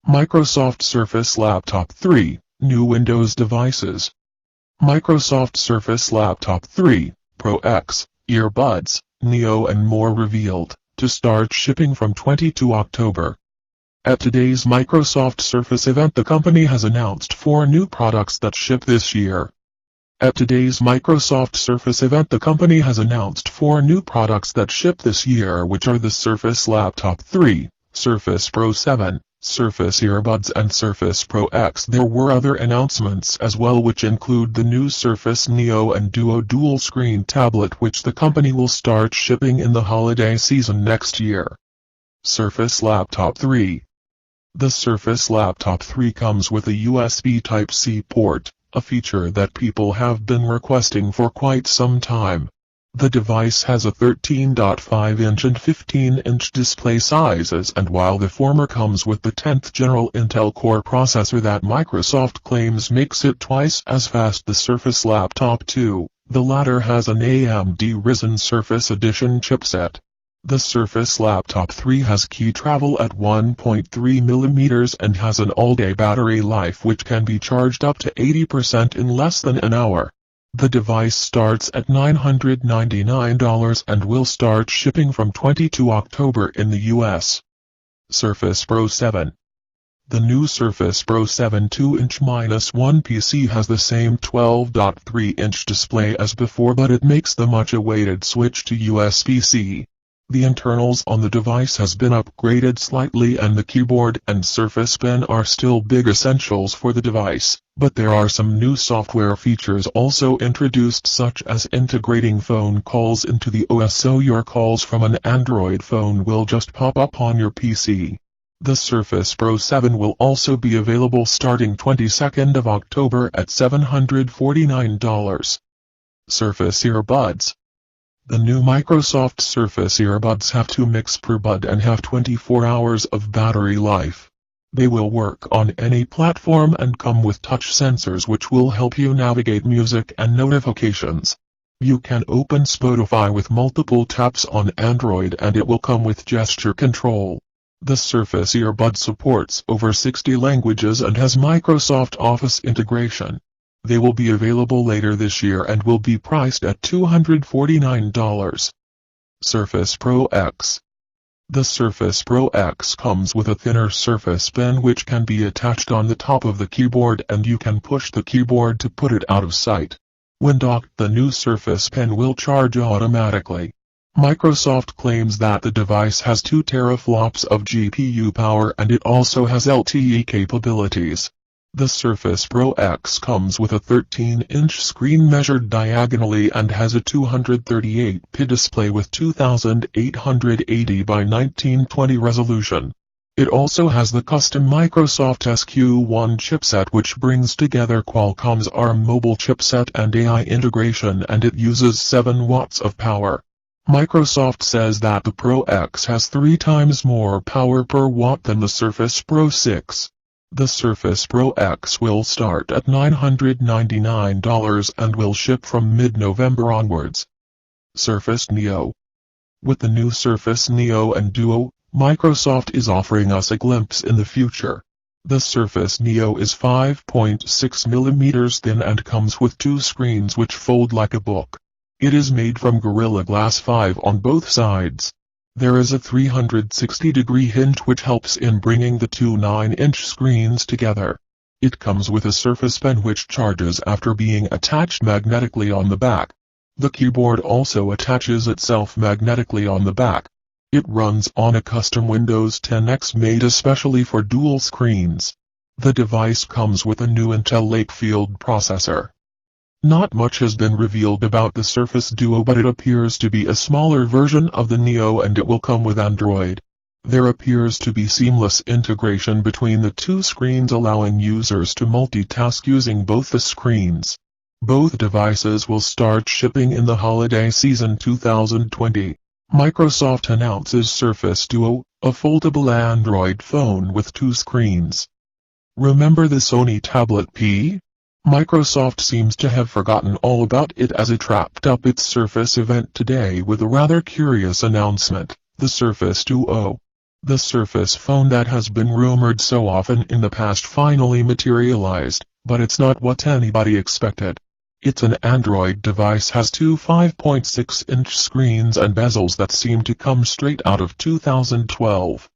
Microsoft Surface Laptop 3, New Windows Devices. Microsoft Surface Laptop 3, Pro X, Earbuds, Neo and more revealed, to start shipping from 22 October. At today's Microsoft Surface event, the company has announced 4 new products that ship this year. At today's Microsoft Surface event, the company has announced 4 new products that ship this year, which are the Surface Laptop 3, Surface Pro 7, Surface Earbuds and Surface Pro X. There were other announcements as well, which include the new Surface Neo and Duo dual-screen tablet, which the company will start shipping in the holiday season next year. Surface Laptop 3. The Surface Laptop 3 comes with a USB Type-C port, a feature that people have been requesting for quite some time. The device has a 13.5-inch and 15-inch display sizes, and while the former comes with the 10th General Intel Core processor that Microsoft claims makes it twice as fast, the Surface Laptop 2, the latter has an AMD Ryzen Surface Edition chipset. The Surface Laptop 3 has key travel at 1.3mm and has an all-day battery life which can be charged up to 80% in less than an hour. The device starts at $999 and will start shipping from 22 October in the US. Surface Pro 7. The new Surface Pro 7 2-inch-1 PC has the same 12.3-inch display as before, but it makes the much-awaited switch to USB-C. The internals on the device has been upgraded slightly, and the keyboard and Surface Pen are still big essentials for the device, but there are some new software features also introduced, such as integrating phone calls into the OS, so your calls from an Android phone will just pop up on your PC. The Surface Pro 7 will also be available starting 22nd of October at $749. Surface Earbuds. The new Microsoft Surface Earbuds have 2 mics per bud and have 24 hours of battery life. They will work on any platform and come with touch sensors which will help you navigate music and notifications. You can open Spotify with multiple taps on Android, and it will come with gesture control. The Surface Earbud supports over 60 languages and has Microsoft Office integration. They will be available later this year and will be priced at $249. Surface Pro X. The Surface Pro X comes with a thinner Surface Pen which can be attached on the top of the keyboard, and you can push the keyboard to put it out of sight. When docked, the new Surface Pen will charge automatically. Microsoft claims that the device has 2 teraflops of GPU power, and it also has LTE capabilities. The Surface Pro X comes with a 13-inch screen measured diagonally and has a 238p display with 2880 by 1920 resolution. It also has the custom Microsoft SQ1 chipset, which brings together Qualcomm's ARM mobile chipset and AI integration, and it uses 7 watts of power. Microsoft says that the Pro X has 3 times more power per watt than the Surface Pro 6. The Surface Pro X will start at $999 and will ship from mid-November onwards. Surface Neo. With the new Surface Neo and Duo, Microsoft is offering us a glimpse in the future. The Surface Neo is 5.6mm thin and comes with 2 screens which fold like a book. It is made from Gorilla Glass 5 on both sides. There is a 360-degree hinge which helps in bringing the 2 9-inch screens together. It comes with a Surface Pen which charges after being attached magnetically on the back. The keyboard also attaches itself magnetically on the back. It runs on a custom Windows 10 X made especially for dual screens. The device comes with a new Intel Lakefield processor. Not much has been revealed about the Surface Duo, but it appears to be a smaller version of the Neo, and it will come with Android. There appears to be seamless integration between the 2 screens, allowing users to multitask using both the screens. Both devices will start shipping in the holiday season 2020. Microsoft announces Surface Duo, a foldable Android phone with 2 screens. Remember the Sony Tablet P? Microsoft seems to have forgotten all about it as it wrapped up its Surface event today with a rather curious announcement, the Surface Duo. The Surface phone that has been rumored so often in the past finally materialized, but it's not what anybody expected. It's an Android device, has two 5.6-inch screens and bezels that seem to come straight out of 2012.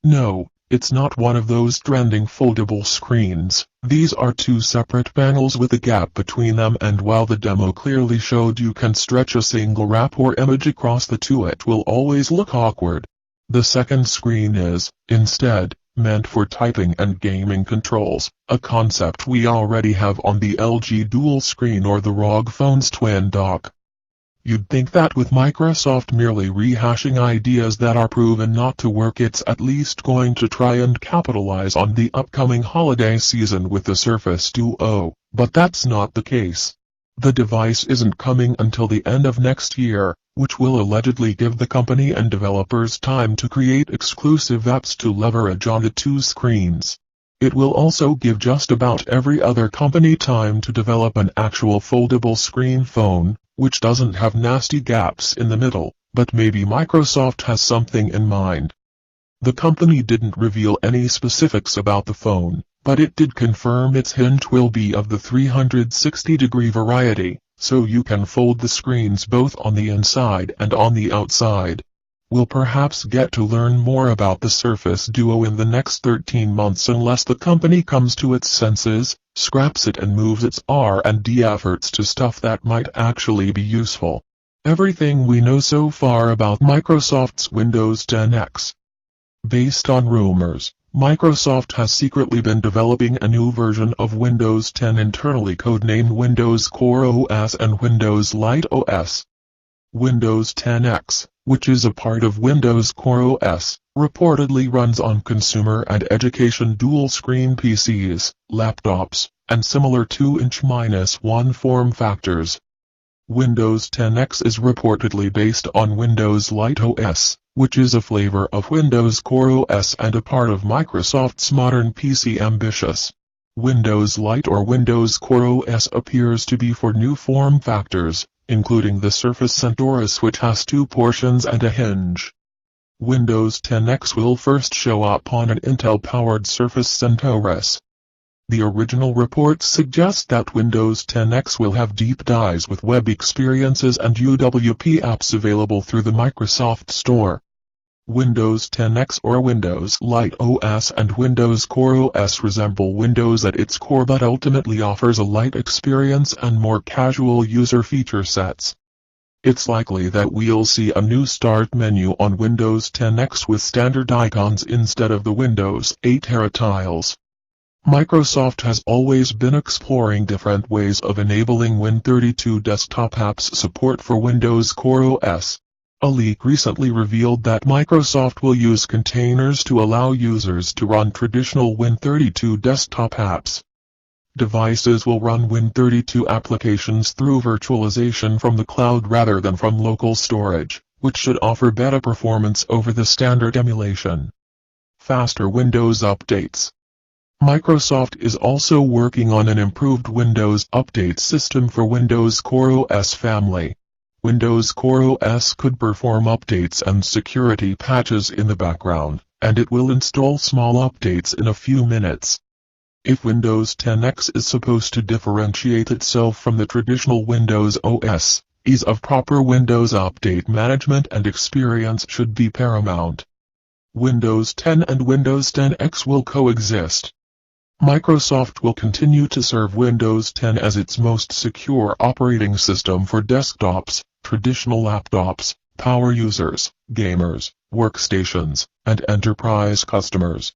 No, it's not one of those trending foldable screens. These are two separate panels with a gap between them, and while the demo clearly showed you can stretch a single wrap or image across the two, it will always look awkward. The second screen is, instead, meant for typing and gaming controls, a concept we already have on the LG dual screen or the ROG phone's twin dock. You'd think that with Microsoft merely rehashing ideas that are proven not to work, it's at least going to try and capitalize on the upcoming holiday season with the Surface Duo, but that's not the case. The device isn't coming until the end of next year, which will allegedly give the company and developers time to create exclusive apps to leverage on the two screens. It will also give just about every other company time to develop an actual foldable screen phone, which doesn't have nasty gaps in the middle, but maybe Microsoft has something in mind. The company didn't reveal any specifics about the phone, but it did confirm its hinge will be of the 360-degree variety, so you can fold the screens both on the inside and on the outside. We'll perhaps get to learn more about the Surface Duo in the next 13 months unless the company comes to its senses, scraps it and moves its R&D efforts to stuff that might actually be useful. Everything we know so far about Microsoft's Windows 10X. Based on rumors, Microsoft has secretly been developing a new version of Windows 10 internally codenamed Windows Core OS and Windows Lite OS. Windows 10X, which is a part of Windows Core OS, reportedly runs on consumer and education dual-screen PCs, laptops, and similar 2-inch-1 form factors. Windows 10X is reportedly based on Windows Lite OS, which is a flavor of Windows Core OS and a part of Microsoft's modern PC ambitions. Windows Lite or Windows Core OS appears to be for new form factors, including the Surface Centaurus, which has two portions and a hinge. Windows 10X will first show up on an Intel-powered Surface Centaurus. The original reports suggest that Windows 10X will have deep dives with web experiences and UWP apps available through the Microsoft Store. Windows 10X or Windows Lite OS and Windows Core OS resemble Windows at its core, but ultimately offers a light experience and more casual user feature sets. It's likely that we'll see a new Start menu on Windows 10X with standard icons instead of the Windows 8 era tiles. Microsoft has always been exploring different ways of enabling Win32 desktop apps support for Windows Core OS. A leak recently revealed that Microsoft will use containers to allow users to run traditional Win32 desktop apps. Devices will run Win32 applications through virtualization from the cloud rather than from local storage, which should offer better performance over the standard emulation. Faster Windows updates. Microsoft is also working on an improved Windows update system for Windows Core OS family. Windows Core OS could perform updates and security patches in the background, and it will install small updates in a few minutes. If Windows 10X is supposed to differentiate itself from the traditional Windows OS, ease of proper Windows update management and experience should be paramount. Windows 10 and Windows 10X will coexist. Microsoft will continue to serve Windows 10 as its most secure operating system for desktops, traditional laptops, power users, gamers, workstations, and enterprise customers.